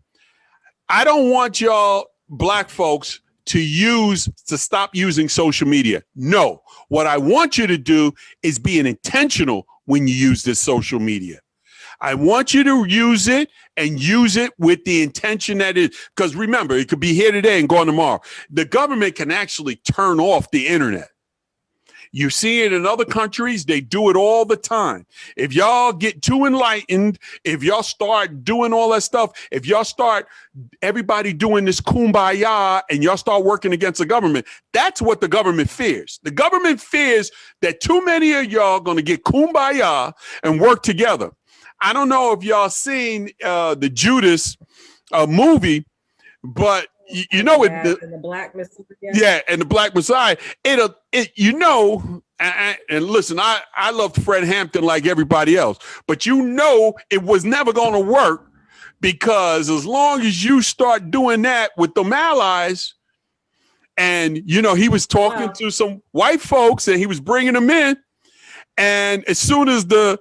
I don't want y'all Black folks to stop using social media. No, what I want you to do is being intentional when you use this social media. I want you to use it and use it with the intention that it, because remember, it could be here today and gone tomorrow. The government can actually turn off the internet. You see it in other countries, they do it all the time. If y'all get too enlightened, if y'all start doing all that stuff, if y'all start everybody doing this kumbaya and y'all start working against the government, that's what the government fears. The government fears that too many of y'all going to get kumbaya and work together. I don't know if y'all seen the Judas movie, but you know it. The Black Messiah. Yeah, and the Black Messiah. And listen, I love Fred Hampton like everybody else, but it was never going to work because as long as you start doing that with them allies, and he was talking to some white folks and he was bringing them in, and as soon as the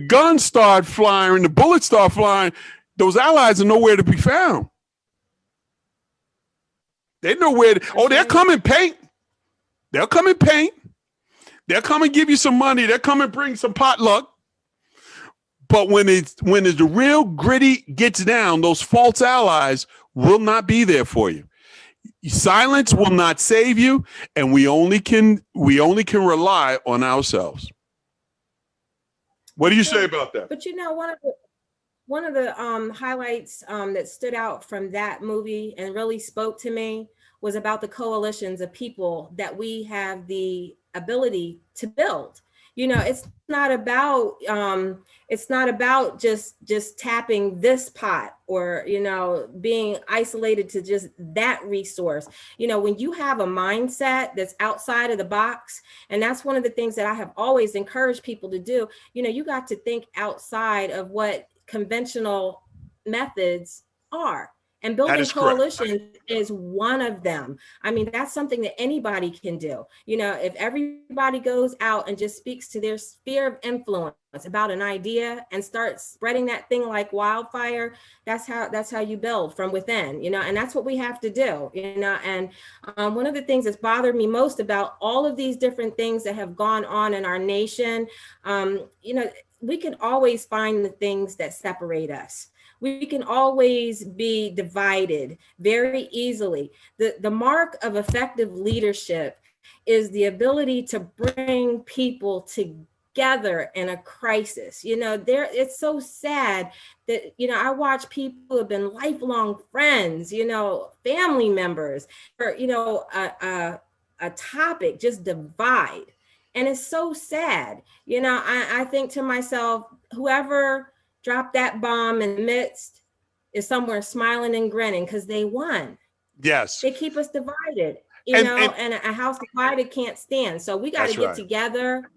guns start flying, the bullets start flying, those allies are nowhere to be found. They know where. They'll come and paint. They'll come and paint. They'll come and give you some money. They'll come and bring some potluck. But when the real gritty gets down, those false allies will not be there for you. Silence will not save you, and we only can rely on ourselves. What do you say about that? But one of the highlights that stood out from that movie and really spoke to me was about the coalitions of people that we have the ability to build. It's not about just tapping this pot or being isolated to just that resource. When you have a mindset that's outside of the box, and that's one of the things that I have always encouraged people to do. You got to think outside of what conventional methods are, and building coalitions is one of them. I mean, that's something that anybody can do. If everybody goes out and just speaks to their sphere of influence about an idea and starts spreading that thing like wildfire, that's how you build from within, and that's what we have to do, and one of the things that's bothered me most about all of these different things that have gone on in our nation, we can always find the things that separate us. We can always be divided very easily. The mark of effective leadership is the ability to bring people together in a crisis. It's so sad that, I watch people who have been lifelong friends, family members, or, a topic just divide. And it's so sad. I think to myself, whoever dropped that bomb in the midst is somewhere smiling and grinning because they won. Yes. They keep us divided, and a house divided can't stand. So we got to get together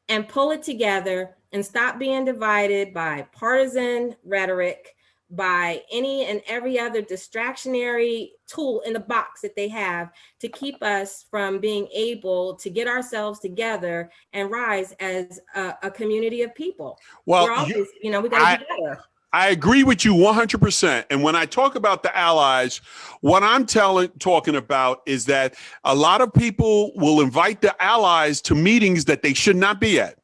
and pull it together and stop being divided by partisan rhetoric, by any and every other distractionary tool in the box that they have to keep us from being able to get ourselves together and rise as a community of people. Well, we got to be together. I agree with you 100%. And when I talk about the allies, what I'm talking about is that a lot of people will invite the allies to meetings that they should not be at.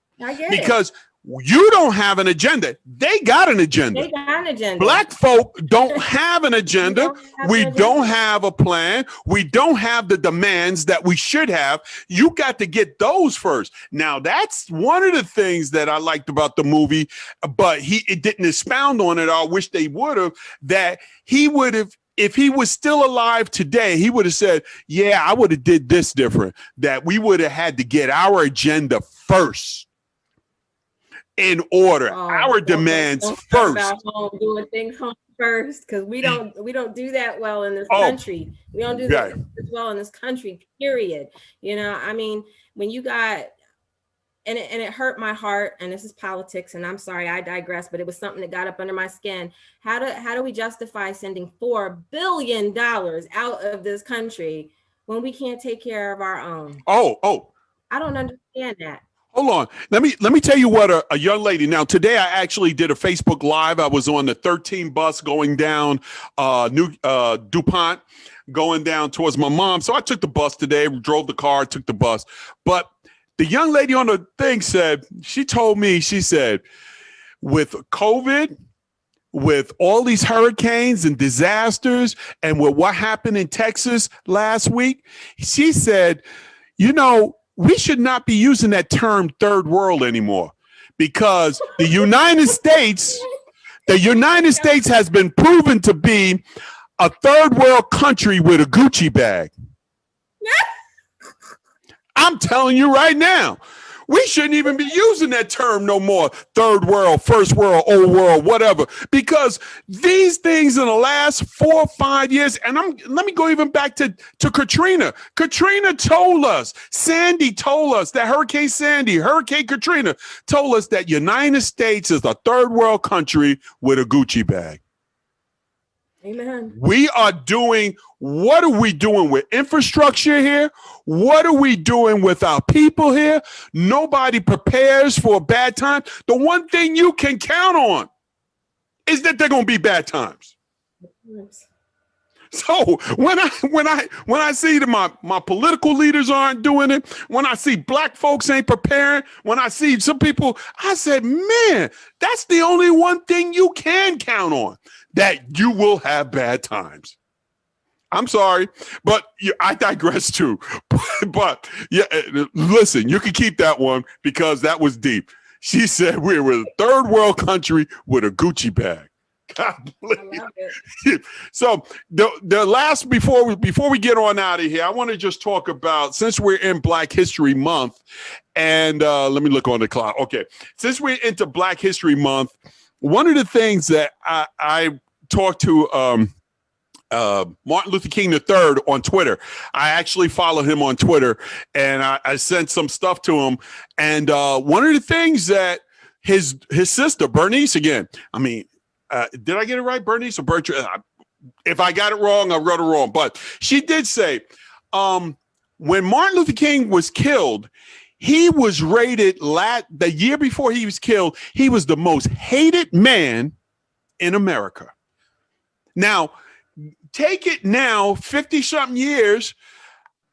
Because you don't have an agenda. They got an agenda. They got an agenda. Black folk don't have an agenda. We don't have a plan. We don't have the demands that we should have. You got to get those first. Now, that's one of the things that I liked about the movie, but it didn't expound on it. I wish they would have, that he would have, if he was still alive today, he would have said, yeah, I would have did this different, that we would have had to get our agenda first. In order, our demands first. Doing things home first, because we don't do that well in this country. We don't do that as well in this country. Period. When you got, and it hurt my heart. And this is politics. And I'm sorry, I digress. But it was something that got up under my skin. How do we justify sending $4 billion out of this country when we can't take care of our own? I don't understand that. Hold on. Let me tell you what a young lady. Now, today I actually did a Facebook Live. I was on the 13 bus going down DuPont, going down towards my mom. So I took the bus today, drove the car, took the bus. But the young lady on the thing she told me, she said, with COVID, with all these hurricanes and disasters, and with what happened in Texas last week, she said, we should not be using that term third world anymore, because the United States has been proven to be a third world country with a Gucci bag. I'm telling you right now, we shouldn't even be using that term no more. Third world, first world, old world, whatever. Because these things in the last 4 or 5 years, and let me go even back to Katrina. Katrina told us, Sandy told us that Hurricane Sandy, Hurricane Katrina told us that United States is a third world country with a Gucci bag. Amen. What are we doing with infrastructure here? What are we doing with our people here? Nobody prepares for a bad time. The one thing you can count on is that they're going to be bad times. So when I see that my political leaders aren't doing it, when I see black folks ain't preparing, when I see some people, I said, man, that's the only one thing you can count on, that you will have bad times. I'm sorry, but I digress too. But yeah, listen, you can keep that one because that was deep. She said we were a third world country with a Gucci bag. God bless. I love it. So the last, before we get on out of here, I want to just talk about, since we're in Black History Month, and let me look on the clock. Okay, since we're into Black History Month, one of the things that I talked to Martin Luther King III on Twitter. I actually follow him on Twitter, and I sent some stuff to him. And one of the things that his sister, Bernice, again, I mean, did I get it right, Bernice or Bertrand? If I got it wrong, I wrote it wrong. But she did say, when Martin Luther King was killed, he was rated, the year before he was killed, he was the most hated man in America. Now, take it now, 50-something years,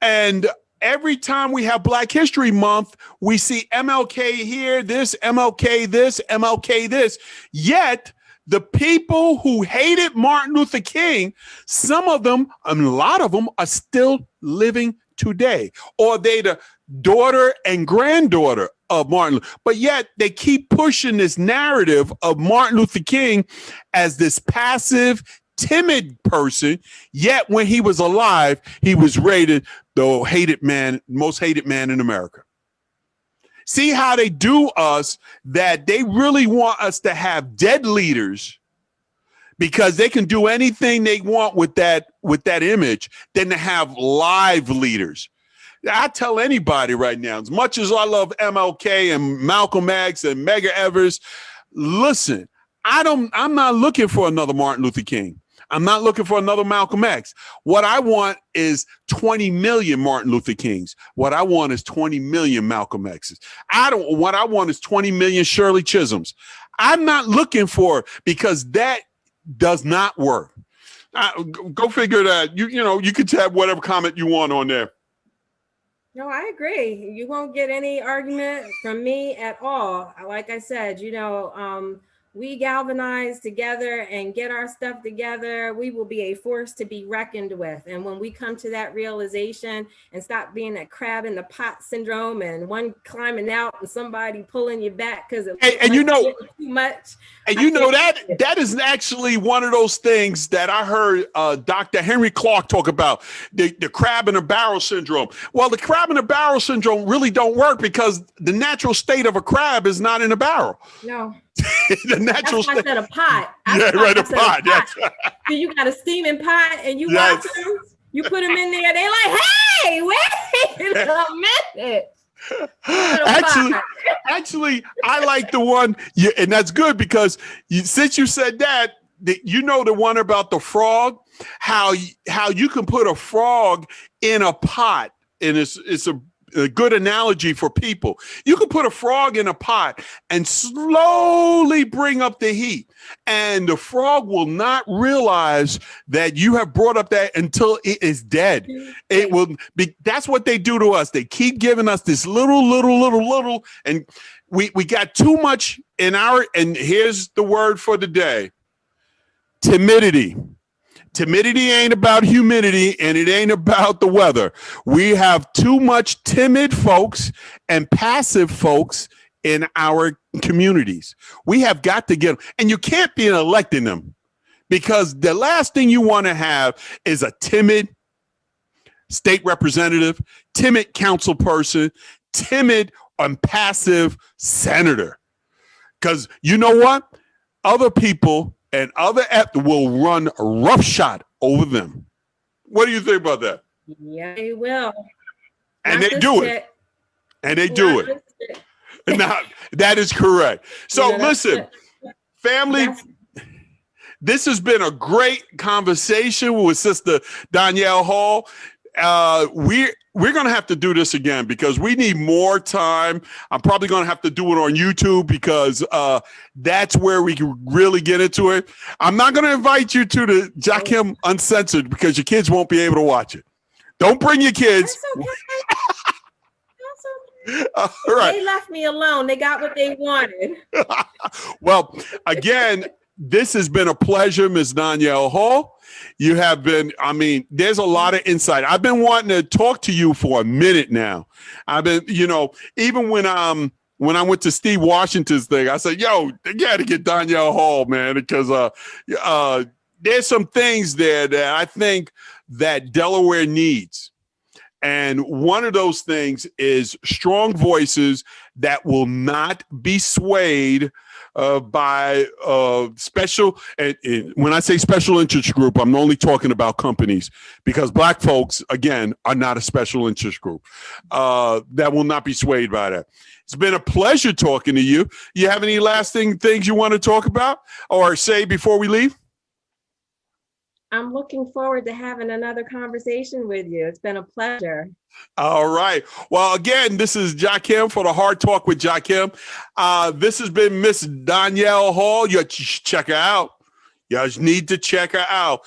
and every time we have Black History Month, we see MLK here, this, MLK this, MLK this. Yet, the people who hated Martin Luther King, some of them, a lot of them, are still living today. Or they the daughter and granddaughter of Martin, but yet they keep pushing this narrative of Martin Luther King as this passive, timid person. Yet when he was alive, he was rated the most hated man in America. See how they do us, that they really want us to have dead leaders because they can do anything they want with that image than to have live leaders. I tell anybody right now, as much as I love MLK and Malcolm X and Medgar Evers, listen, I'm not looking for another Martin Luther King. I'm not looking for another Malcolm X. What I want is 20 million Martin Luther Kings. What I want is 20 million Malcolm X's. What I want is 20 million Shirley Chisholms. I'm not looking for, because that does not work. Go figure that. You could have whatever comment you want on there. No, I agree. You won't get any argument from me at all. Like I said, we galvanize together and get our stuff together, we will be a force to be reckoned with. And when we come to that realization and stop being that crab in the pot syndrome and one climbing out and somebody pulling you back because it too much. And that is actually one of those things that I heard Dr. Henry Clark talk about, the crab in a barrel syndrome. Well, the crab in a barrel syndrome really don't work because the natural state of a crab is not in a barrel. No. The natural state. I said a pot. A pot. Yes. So you got a steaming pot and you watch them, you put them in there, they like, hey, wait a minute. Actually, I like the one, and that's good because since you said that, the one about the frog, how you can put a frog in a pot, and it's a good analogy for people. You can put a frog in a pot and slowly bring up the heat, and the frog will not realize that you have brought up that until it is dead. It will be. That's what they do to us. They keep giving us this little, and we got too much in our. And here's the word for the day: timidity. Timidity ain't about humidity, and it ain't about the weather. We have too much timid folks and passive folks in our communities. We have got to get them, and you can't be electing them, because the last thing you want to have is a timid state representative, timid council person, timid and passive senator. Because you know what? Other people and other will run roughshod over them. What do you think about that? Yeah, they will. And they do it. And they do it. Now, that is correct. So listen, family, this has been a great conversation with Sister Donyale Hall. We're going to have to do this again because we need more time. I'm probably going to have to do it on YouTube because that's where we can really get into it. I'm not going to invite you to the Jakim Uncensored because your kids won't be able to watch it. Don't bring your kids. That's okay. All right. They left me alone. They got what they wanted. Well, again, this has been a pleasure, Ms. Donyale Hall. You have been, there's a lot of insight. I've been wanting to talk to you for a minute now. I've been, even when I went to Steve Washington's thing, I said, yo, they got to get Donyale Hall, man, because there's some things there that I think that Delaware needs. And one of those things is strong voices that will not be swayed by special, and when I say special interest group, I'm only talking about companies, because Black folks, again, are not a special interest group that will not be swayed by that. It's been a pleasure talking to you. You have any lasting things you want to talk about or say before we leave? I'm looking forward to having another conversation with you. It's been a pleasure. All right. Well, again, this is Jakim for the Hard Talk with Jakim. This has been Miss Donyale Hall. You check her out. You guys need to check her out.